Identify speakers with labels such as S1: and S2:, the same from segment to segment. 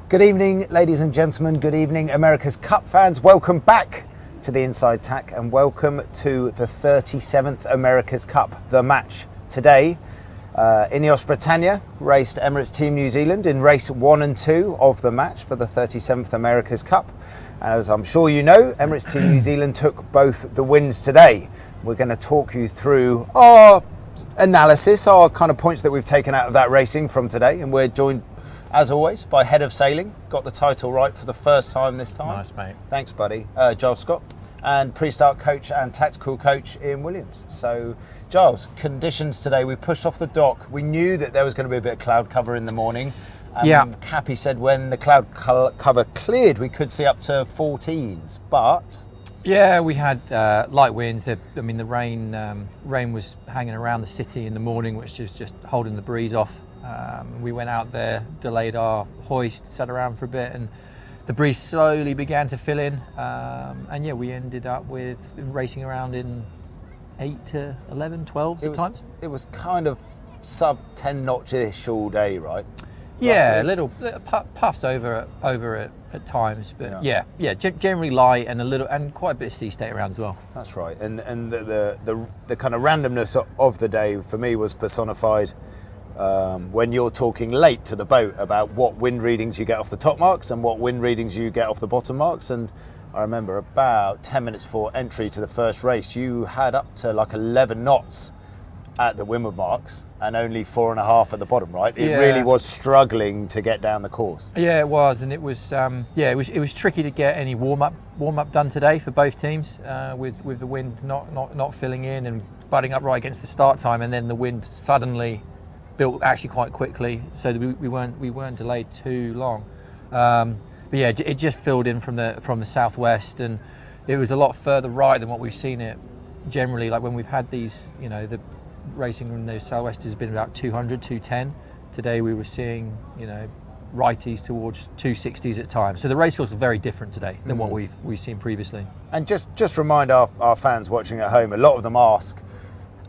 S1: Good evening, ladies and gentlemen. Good evening, America's Cup fans. Welcome back to the Inside Tack and welcome to the 37th America's Cup, the match today. INEOS Britannia raced Emirates Team New Zealand in race 1 and 2 of the match for the 37th America's Cup. As I'm sure you know, Emirates Team New Zealand took both the wins today. We're going to talk you through our analysis, our kind of points that we've taken out of that racing from today, and we're joined as always by Head of Sailing, got the title right for the first time this time.
S2: Nice, mate.
S1: Thanks, buddy. Giles Scott, and pre-start coach and tactical coach Ian Williams. So, Giles, conditions today, we pushed off the dock. We knew that there was going to be a bit of cloud cover in the morning. Cappy said when the cloud cover cleared, we could see up to 14s, but...
S2: Yeah, we had light winds. The rain was hanging around the city in the morning, which is just holding the breeze off. We went out there, delayed our hoist, sat around for a bit, and the breeze slowly began to fill in. We ended up with racing around in 8 to 11, 12 at times. It
S1: was kind of sub 10 knots-ish all day, right?
S2: Yeah, little puffs over at times, but generally light and quite a bit of sea state around as well.
S1: That's right, and the kind of randomness of the day for me was personified when you're talking late to the boat about what wind readings you get off the top marks and what wind readings you get off the bottom marks. And I remember about 10 minutes before entry to the first race, you had up to like 11 knots at the windward marks and only 4.5 at the bottom, right? It really was struggling to get down the course.
S2: Yeah, it was, and it was it was tricky to get any warm up done today for both teams with the wind not filling in and butting up right against the start time, and then the wind suddenly built actually quite quickly, so we weren't delayed too long. It just filled in from the southwest, and it was a lot further right than what we've seen it generally. Like when we've had these, the racing from the southwest has been about 200, 210. Today we were seeing, righties towards 260s at times. So the race course was very different today than what we've seen previously.
S1: And just remind our fans watching at home, a lot of them ask,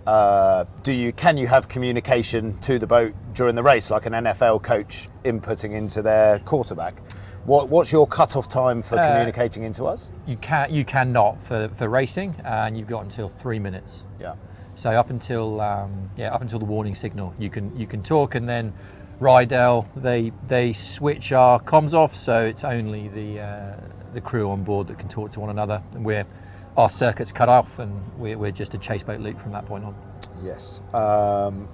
S1: can you have communication to the boat during the race, like an NFL coach inputting into their quarterback? What's your cut-off time for communicating into us?
S2: You cannot for racing, and you've got until 3 minutes.
S1: Yeah.
S2: So up until the warning signal, you can talk, and then Rydell they switch our comms off, so it's only the crew on board that can talk to one another, and our circuit's cut off, and we're just a chase boat loop from that point on.
S1: Yes.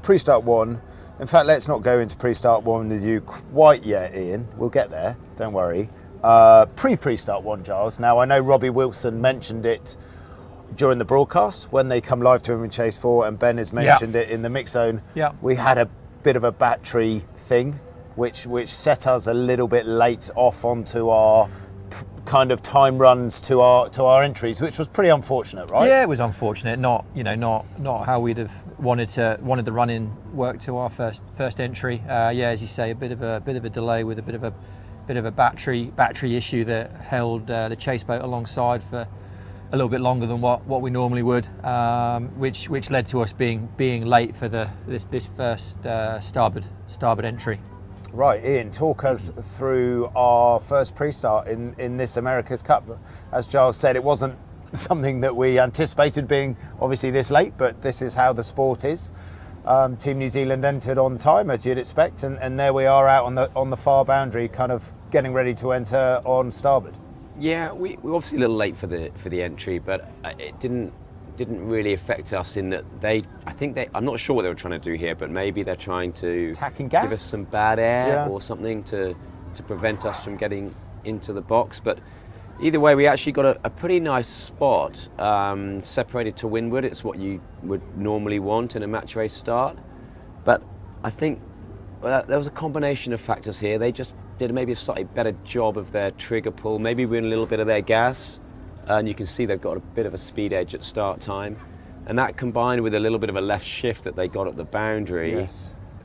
S1: Pre-start 1. In fact, let's not go into pre-start 1 with you quite yet, Ian. We'll get there. Don't worry. Pre-start 1, Giles. Now, I know Robbie Wilson mentioned it during the broadcast when they come live to him in Chase 4, and Ben has mentioned it in the mix zone.
S2: Yeah.
S1: We had a bit of a battery thing, which set us a little bit late off onto our kind of time runs to our entries, which was pretty unfortunate, right?
S2: Yeah, it was unfortunate. Not how we'd have wanted the run-in work to our first entry. As you say, a bit of a delay with a bit of a battery issue that held the chase boat alongside for a little bit longer than what we normally would, which led to us being late for this first starboard entry.
S1: Right, Ian, talk us through our first pre-start in this America's Cup. As Giles said, it wasn't something that we anticipated being obviously this late, but this is how the sport is. Team New Zealand entered on time, as you'd expect, and there we are out on the far boundary, kind of getting ready to enter on starboard.
S3: Yeah, we were obviously a little late for the entry, but it didn't really affect us in that I'm not sure what they were trying to do here, but maybe they're trying to
S1: attacking gas?
S3: Give us some bad air or something to prevent us from getting into the box. But either way, we actually got a pretty nice spot separated to windward. It's what you would normally want in a match race start. But I think there was a combination of factors here. They just did maybe a slightly better job of their trigger pull, maybe win a little bit of their gas. And you can see they've got a bit of a speed edge at start time. And that combined with a little bit of a left shift that they got at the boundary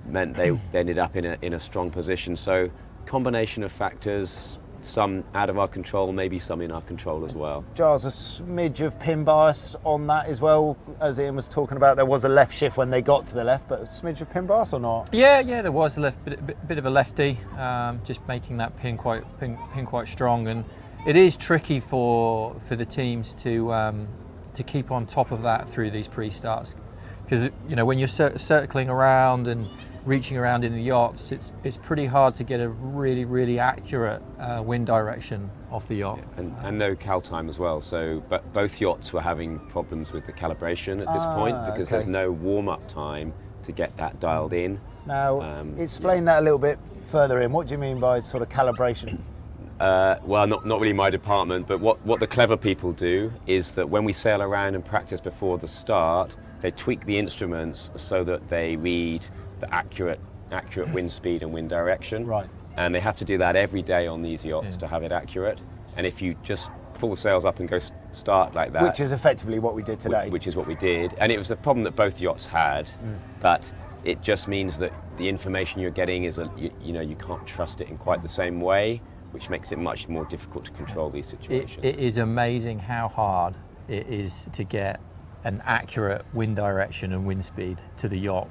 S3: meant they ended up in a strong position. So combination of factors, some out of our control, maybe some in our control as well.
S1: Giles, a smidge of pin bias on that as well, as Ian was talking about. There was a left shift when they got to the left, but a smidge of pin bias or not?
S2: Yeah, there was a bit of a lefty, just making that pin quite strong, and it is tricky for the teams to keep on top of that through these pre-starts, because when you're circling around and reaching around in the yachts, it's pretty hard to get a really accurate wind direction off the yacht.
S3: And no cal time as well, so but both yachts were having problems with the calibration at this point, because there's no warm-up time to get that dialed in.
S1: Now, explain that a little bit further in. What do you mean by sort of calibration?
S3: Well, not really my department, but what the clever people do is that when we sail around and practice before the start, they tweak the instruments so that they read the accurate wind speed and wind direction.
S1: Right.
S3: And they have to do that every day on these yachts to have it accurate. And if you just pull the sails up and go start like that,
S1: which is effectively what we did today.
S3: Which is what we did, and it was a problem that both yachts had, but it just means that the information you're getting is you can't trust it in quite the same way, which makes it much more difficult to control these situations.
S2: It is amazing how hard it is to get an accurate wind direction and wind speed to the yacht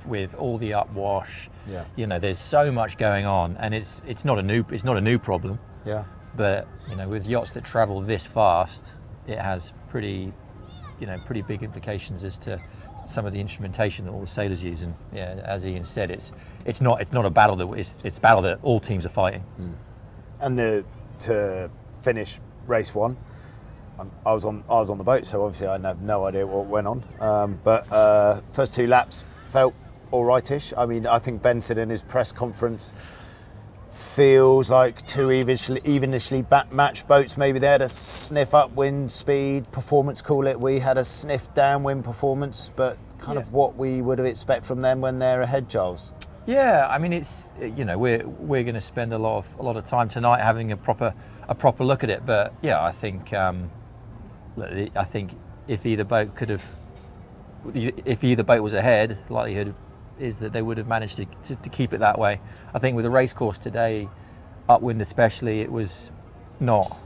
S2: with all the upwash. There's so much going on, and it's not a new problem.
S1: Yeah.
S2: But with yachts that travel this fast, it has pretty big implications as to some of the instrumentation that all the sailors use. And as Ian said, it's not a battle it's a battle that all teams are fighting.
S1: And to finish race one, I was on the boat, so obviously I have no idea what went on. But first two laps felt all rightish. I mean, I think Benson in his press conference feels like two evenly matched boats. Maybe they had a sniff upwind speed performance, call it. We had a sniff downwind performance, but kind of what we would have expected from them when they're ahead, Giles.
S2: Yeah, I mean, it's we're going to spend a lot of time tonight having a proper look at it. But yeah, I think if either boat was ahead, likelihood is that they would have managed to keep it that way. I think with the race course today, upwind especially, it was not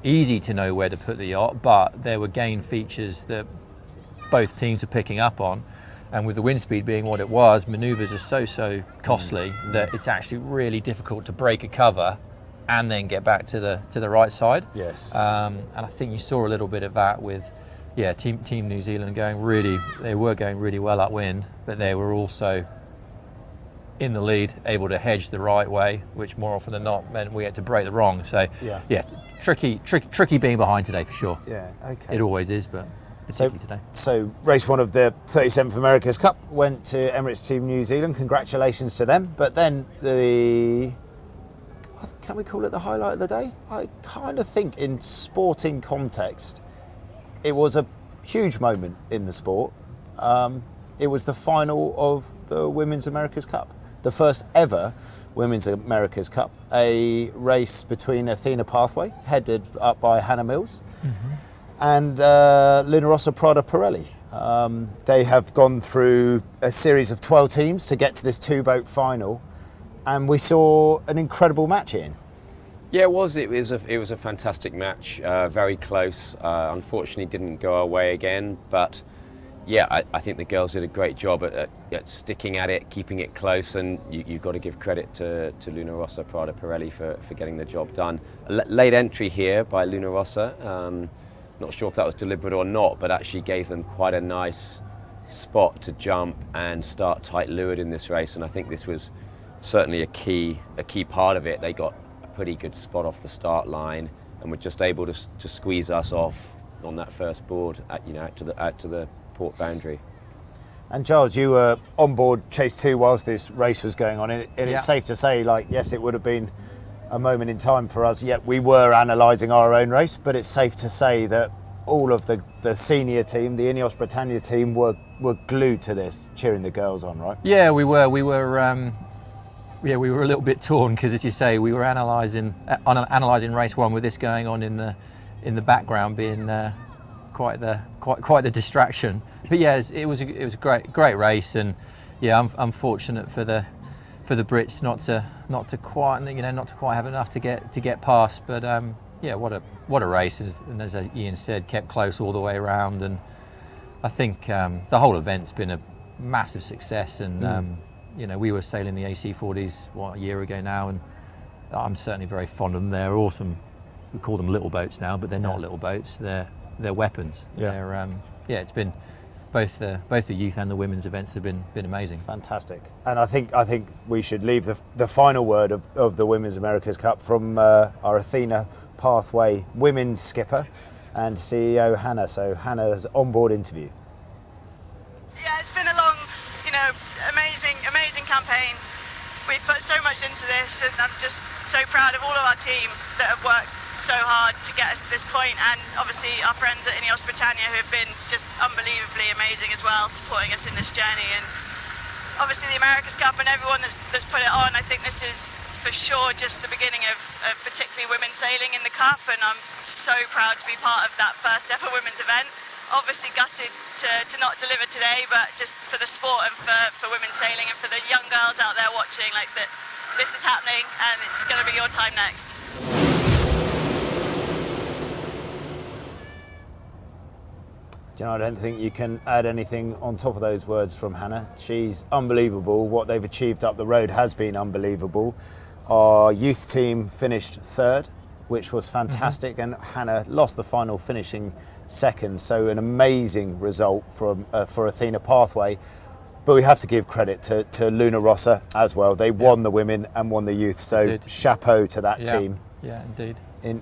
S2: easy to know where to put the yacht, but there were gain features that both teams are picking up on. And with the wind speed being what it was, manoeuvres are so costly that it's actually really difficult to break a cover and then get back to the right side.
S1: Yes.
S2: And I think you saw a little bit of that with Team New Zealand they were going really well upwind, but they were also in the lead, able to hedge the right way, which more often than not meant we had to break the wrong. So tricky being behind today for sure.
S1: Yeah, okay.
S2: It always is, but particularly today.
S1: So race one of the 37th America's Cup went to Emirates Team New Zealand. Congratulations to them. But then can we call it the highlight of the day? I kind of think in sporting context, it was a huge moment in the sport. It was the final of the Women's America's Cup, the first ever Women's America's Cup, a race between Athena Pathway, headed up by Hannah Mills, and Luna Rossa Prada Pirelli. They have gone through a series of 12 teams to get to this two-boat final, and we saw an incredible match in.
S3: Yeah, it was a fantastic match, very close. Unfortunately, didn't go our way again, but yeah, I think the girls did a great job at sticking at it, keeping it close, and you've got to give credit to Luna Rossa Prada Pirelli for getting the job done. Late entry here by Luna Rossa. Not sure if that was deliberate or not, but actually gave them quite a nice spot to jump and start tight leeward in this race, and I think this was certainly a key part of it. They got a pretty good spot off the start line and were just able to squeeze us off on that first board out to the port boundary.
S1: And Giles, you were on board Chase 2 whilst this race was going on, and it's safe to say, yes, it would have been a moment in time for us, yet we were analysing our own race, but it's safe to say that all of the senior team, the INEOS Britannia team, were glued to this, cheering the girls on, right?
S2: Yeah, we were a little bit torn because, as you say, we were analysing race one with this going on in the background, being quite the distraction. But yeah, it was a great race, and yeah, I'm unfortunate for the Brits not not to quite have enough to get past. But yeah, what a race! And as Ian said, kept close all the way around. And I think the whole event's been a massive success. And we were sailing the AC40s a year ago now, and I'm certainly very fond of them. They're awesome. We call them little boats now, but they're not little boats. They're weapons.
S1: Yeah.
S2: It's been both the youth and the women's events have been amazing.
S1: Fantastic. And I think we should leave the final word of the Women's America's Cup from our Athena Pathway women's skipper and CEO Hannah. So Hannah's onboard interview.
S4: Yeah, it's been a long, amazing campaign. We've put so much into this, and I'm just so proud of all of our team that have worked so hard to get us to this point, and obviously our friends at INEOS Britannia who have been just unbelievably amazing as well, supporting us in this journey, and obviously the America's Cup and everyone that's put it on. I think this is for sure just the beginning of particularly women sailing in the Cup, and I'm so proud to be part of that first ever women's event. Obviously gutted to not deliver today, but just for the sport and for women sailing and for the young girls out there watching, like that this is happening and it's going to be your time next.
S1: Do you know, I don't think you can add anything on top of those words from Hannah. She's unbelievable. What they've achieved up the road has been unbelievable. Our youth team finished third, which was fantastic, and Hannah lost the final, finishing second. So an amazing result for Athena Pathway. But we have to give credit to Luna Rossa as well. They won the women and won the youth. So chapeau to that team.
S2: Yeah, indeed.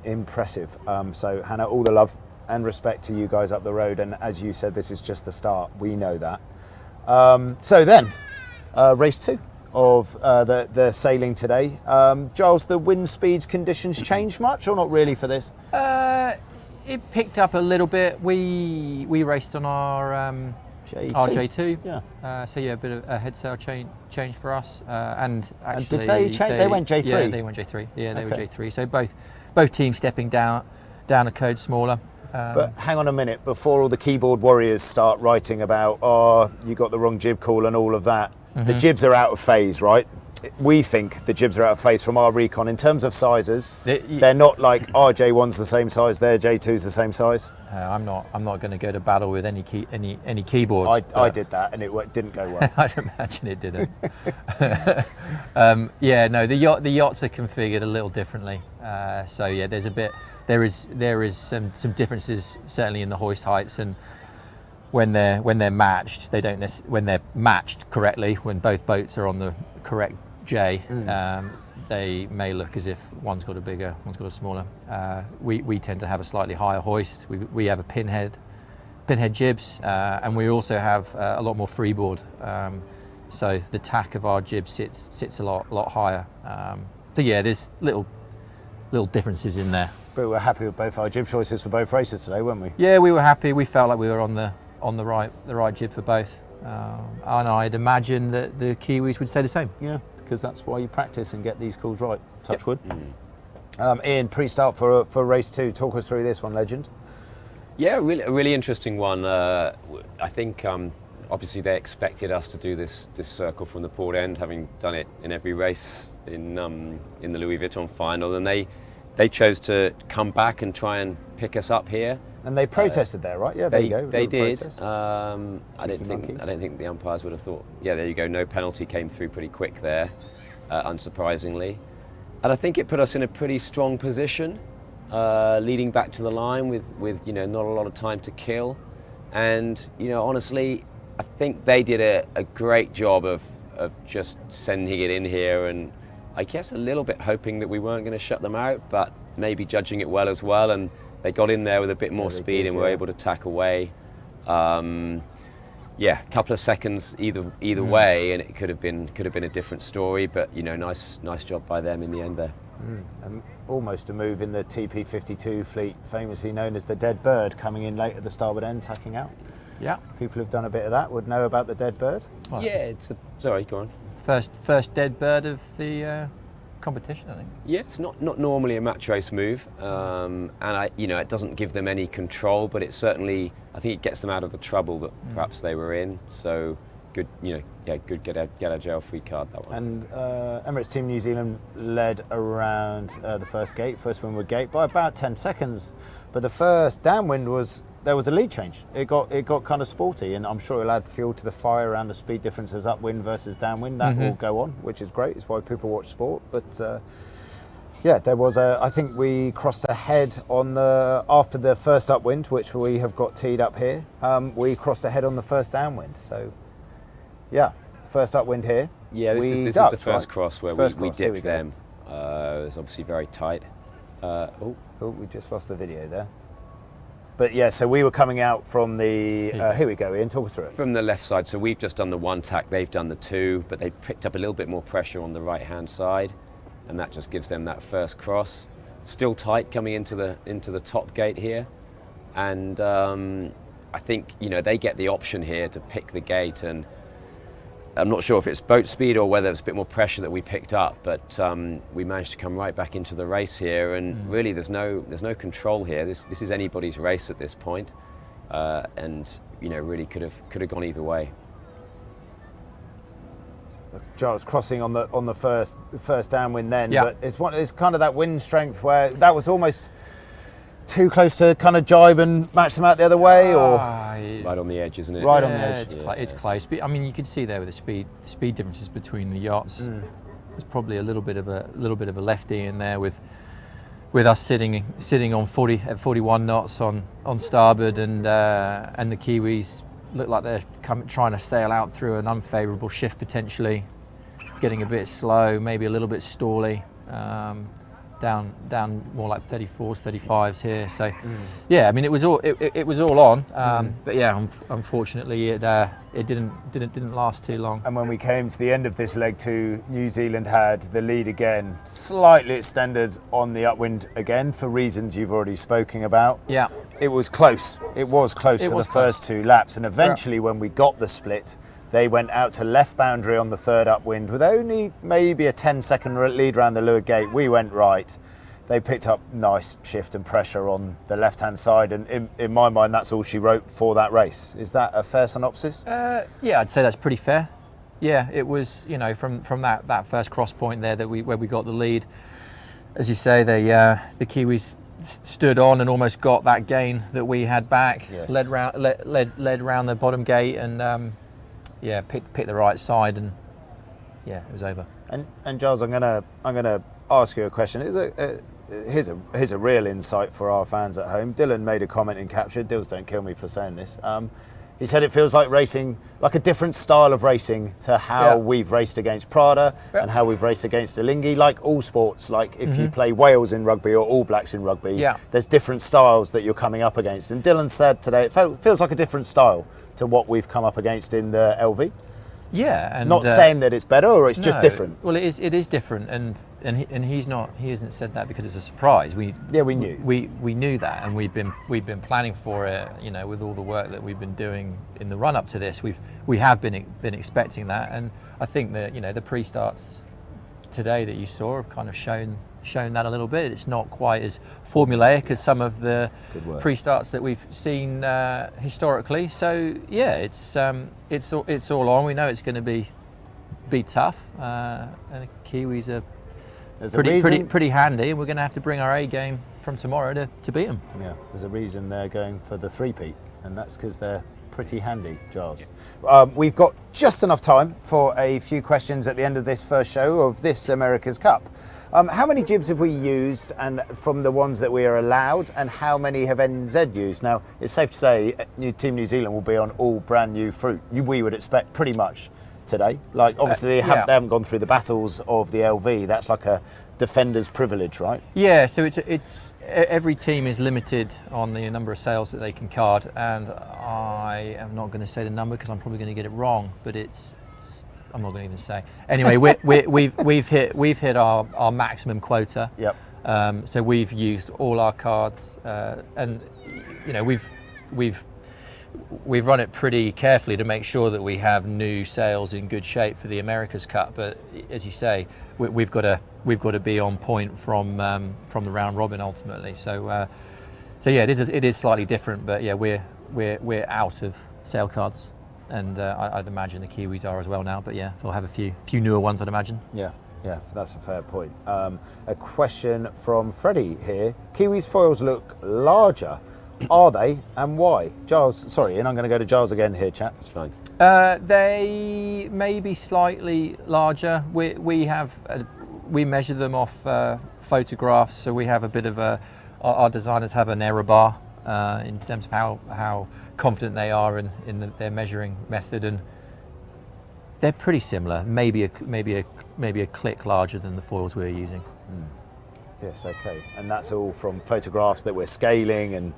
S1: Impressive. So Hannah, all the love and respect to you guys up the road, and as you said, this is just the start. We know that. So then, race 2 of the sailing today. Giles, the wind speeds conditions changed much, or not really for this?
S2: It picked up a little bit. We raced on our J2.
S1: Yeah.
S2: So yeah, a bit of a head sail change for us. And actually,
S1: did they change? They went J3.
S2: Yeah, they went J3. Yeah, they were J3. So both teams stepping down a code smaller.
S1: But hang on a minute, before all the keyboard warriors start writing about, you got the wrong jib call and all of that, the jibs are out of phase, right? We think the jibs are out of phase from our recon. In terms of sizes, they're not like our J1's the same size, their J2's the same size.
S2: I'm not going to go to battle with any keyboards.
S1: I did that and it didn't go well.
S2: I'd imagine it didn't. The yachts are configured a little differently. So yeah, there is some differences certainly in the hoist heights, and when they're matched, when they're matched correctly, when both boats are on the correct J, they may look as if one's got a bigger, one's got a smaller. We tend to have a slightly higher hoist. We have a pinhead jibs, and we also have a lot more freeboard. So the tack of our jib sits a lot higher. So yeah, there's little differences in there.
S1: But we're happy with both our jib choices for both races today, weren't we?
S2: Yeah, we were happy. We felt like we were on the right jib for both. And I'd imagine that the Kiwis would say the same.
S1: Yeah, because that's why you practice and get these calls right. Touch wood. Ian, pre-start for race 2. Talk us through this one, legend.
S3: Yeah, a really interesting one. I think obviously they expected us to do this circle from the port end, having done it in every race in the Louis Vuitton final, and they chose to come back and try and pick us up here.
S1: And they protested there, right? Yeah, there you go.
S3: They did. I don't think the umpires would have thought. Yeah, there you go. No penalty came through pretty quick there, unsurprisingly. And I think it put us in a pretty strong position, leading back to the line with not a lot of time to kill. And honestly, I think they did a great job of just sending it in here, and I guess a little bit hoping that we weren't going to shut them out, but maybe judging it well as well. And they got in there with a bit more speed and were able to tack away. A couple of seconds either way, and it could have been a different story. But nice job by them in the end there.
S1: Almost a move in the TP52 fleet, famously known as the dead bird, coming in late at the starboard end, tacking out.
S2: Yeah,
S1: people who've done a bit of that would know about the dead bird.
S2: Well,
S3: sorry, go on.
S2: First dead bird of the competition, I think.
S3: Yeah, it's not normally a match race move, and it doesn't give them any control, but it certainly, I think it gets them out of the trouble that perhaps they were in. So good, good get out of jail free card, that one.
S1: And Emirates Team New Zealand led around the first windward gate by about 10 seconds, but the first downwind there was a lead change. It got kind of sporty, and I'm sure it'll add fuel to the fire around the speed differences upwind versus downwind. That will go on, which is great. It's why people watch sport. But there was I think we crossed ahead after the first upwind, which we have got teed up here. We crossed ahead on the first downwind. So first upwind here.
S3: Yeah, this is the first cross where we dipped them. It was obviously very tight.
S1: We just lost the video there. But so we were coming out from the, here we go, Ian, talk us through it.
S3: From the left side, so we've just done the 1 tack, they've done the 2, but they picked up a little bit more pressure on the right-hand side, and that just gives them that first cross. Still tight coming into the top gate here, and I think, they get the option here to pick the gate, and I'm not sure if it's boat speed or whether it's a bit more pressure that we picked up, but we managed to come right back into the race here, and really there's no control here. This is anybody's race at this point, and really could have gone either way.
S1: Giles crossing on the first downwind then, but it's kind of that wind strength where that was almost too close to kind of jibe and match them out the other way, or
S3: right on the edge, isn't it?
S1: Right on the edge.
S2: It's close, but I mean, you can see there with the speed differences between the yachts. There's probably a little bit of a lefty in there with us sitting on 41 knots on starboard, and the Kiwis look like they're trying to sail out through an unfavourable shift, potentially getting a bit slow, maybe a little bit stally. Down more like 34s, 35s here. So, I mean, it was all on. But unfortunately, it didn't last too long.
S1: And when we came to the end of this leg 2, New Zealand had the lead again, slightly extended on the upwind again for reasons you've already spoken about.
S2: Yeah,
S1: it was close. It was close for the first 2 laps, and eventually, when we got the split, they went out to left boundary on the third upwind with only maybe a 10-second lead around the leeward gate. We went right. They picked up nice shift and pressure on the left-hand side, and in my mind, that's all she wrote for that race. Is that a fair synopsis?
S2: I'd say that's pretty fair. Yeah, it was, from that first cross point there where we got the lead. As you say, the Kiwis stood on and almost got that gain that we had back.
S1: Yes.
S2: Led round the bottom gate, and picked the right side, and it was over.
S1: And Giles, I'm gonna ask you a question. Here's a real insight for our fans at home. Dylan made a comment in capture. Dills, don't kill me for saying this. He said it feels like racing, like a different style of racing to how we've raced against Prada and how we've raced against Alinghi. Like all sports, like if you play Wales in rugby or All Blacks in rugby, there's different styles that you're coming up against. And Dylan said today it feels like a different style to what we've come up against in the LV.
S2: Yeah, and
S1: not saying that it's better or it's just different.
S2: Well, it is different, and he hasn't said that because it's a surprise. We
S1: knew.
S2: We knew that, and we've been planning for it. With all the work that we've been doing in the run up to this, we have been expecting that, and I think that the pre-starts today that you saw have kind of shown that a little bit. It's not quite as formulaic as some of the pre-starts that we've seen historically. So it's all on. We know it's going to be tough, and the Kiwis are pretty handy, and we're going to have to bring our A game from tomorrow to beat them.
S1: Yeah, there's a reason they're going for the 3-peat, and that's because they're pretty handy, Giles. We've got just enough time for a few questions at the end of this first show of this America's Cup. How many jibs have we used, and from the ones that we are allowed, and how many have NZ used? Now, it's safe to say Team New Zealand will be on all brand new fruit. We would expect pretty much today. Like, obviously, they haven't gone through the battles of the LV. That's like a defender's privilege, right?
S2: Yeah, so it's every team is limited on the number of sails that they can card, and I am not going to say the number because I'm probably going to get it wrong, but I'm not going to even say. Anyway, we've hit our maximum quota.
S1: Yep.
S2: So we've used all our cards, and we've run it pretty carefully to make sure that we have new sails in good shape for the America's Cup. But as you say, we've got to be on point from the round robin ultimately. So it is slightly different, but yeah, we're out of sail cards. and I'd imagine the Kiwis are as well now. But yeah, they'll have a few newer ones, I'd imagine.
S1: Yeah, that's a fair point. A question from Freddie here. Kiwis foils look larger. Are they, and why? Giles, sorry, and I'm going to go to Giles again here, chat.
S3: It's fine.
S2: They may be slightly larger. We measure them off photographs, so we have a bit of our designers have an error bar in terms of how confident they are in their measuring method, and they're pretty similar. Maybe a click larger than the foils we're using.
S1: Yes, okay. And that's all from photographs that we're scaling and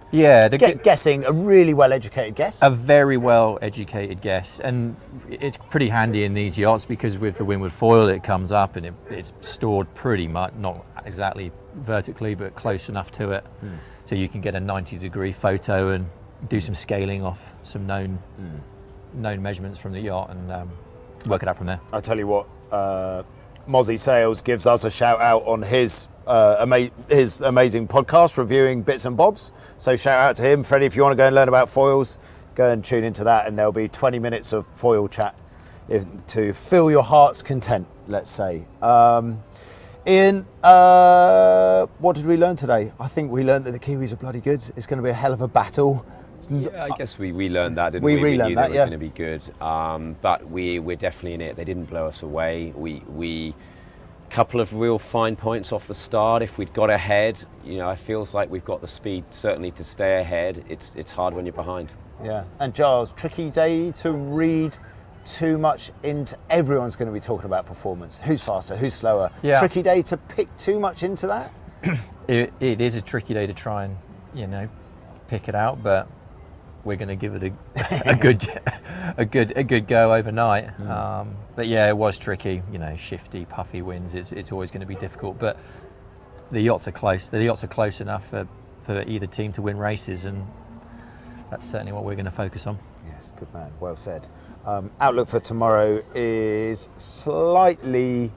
S1: guessing, a really well-educated guess.
S2: A very well-educated guess. And it's pretty handy in these yachts because with the windward foil it comes up and it's stored pretty much, not exactly vertically, but close enough to it. So you can get a 90-degree photo and do some scaling off some known measurements from the yacht and work it out from there.
S1: I'll tell you what, Mozzie Sales gives us a shout out on his amazing podcast reviewing bits and bobs. So shout out to him. Freddie, if you want to go and learn about foils, go and tune into that, and there'll be 20 minutes of foil chat to fill your heart's content, let's say. Ian, what did we learn today? I think we learned that the Kiwis are bloody good. It's going to be a hell of a battle.
S3: Yeah, I guess we learned that, didn't we?
S1: We relearned that,
S3: they were going to be good, but we're definitely in it. They didn't blow us away. We couple of real fine points off the start. If we'd got ahead, it feels like we've got the speed certainly to stay ahead. It's hard when you're behind.
S1: Yeah, and Giles, tricky day to read too much into. Everyone's going to be talking about performance. Who's faster? Who's slower? Yeah. Tricky day to pick too much into that.
S2: It is a tricky day to try and pick it out, but we're going to give it a good go overnight. But yeah, it was tricky. Shifty, puffy winds. It's always going to be difficult. But the yachts are close. The yachts are close enough for either team to win races, and that's certainly what we're going to focus on.
S1: Yes, good man. Well said. Outlook for tomorrow is slightly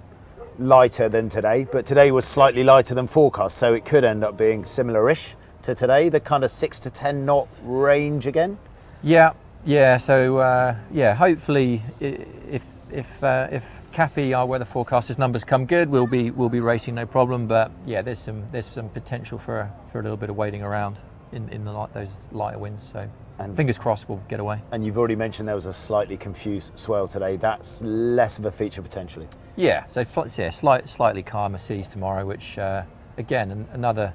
S1: lighter than today, but today was slightly lighter than forecast, so it could end up being similar-ish to today, the kind of 6 to 10 knot range again. Yeah. So hopefully, if Cappy, our weather forecaster's numbers come good, we'll be racing no problem. But yeah, there's some potential for a little bit of waiting around in those lighter winds. So and fingers crossed we'll get away. And you've already mentioned there was a slightly confused swell today. That's less of a feature potentially. Yeah. So slightly calmer seas tomorrow, which again another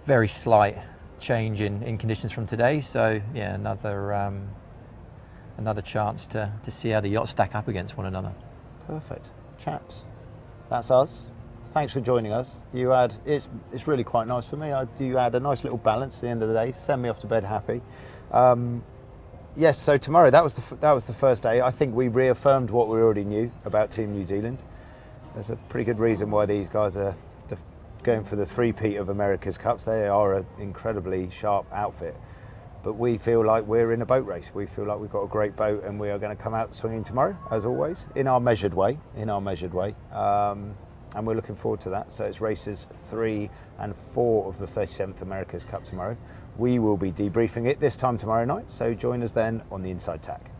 S1: very slight change in conditions from today. So yeah, another chance to see how the yachts stack up against one another. Perfect. Chaps, that's us. Thanks for joining us. It's really quite nice for me. You had a nice little balance at the end of the day. Send me off to bed happy. Yes. So tomorrow, that was the first day. I think we reaffirmed what we already knew about Team New Zealand. There's a pretty good reason why these guys are going for the three-peat of America's Cups. They are an incredibly sharp outfit. But we feel like we're in a boat race. We feel like we've got a great boat, and we are going to come out swinging tomorrow, as always, in our measured way. And we're looking forward to that. So it's races 3 and 4 of the 37th America's Cup tomorrow. We will be debriefing it this time tomorrow night. So join us then on the Inside Tack.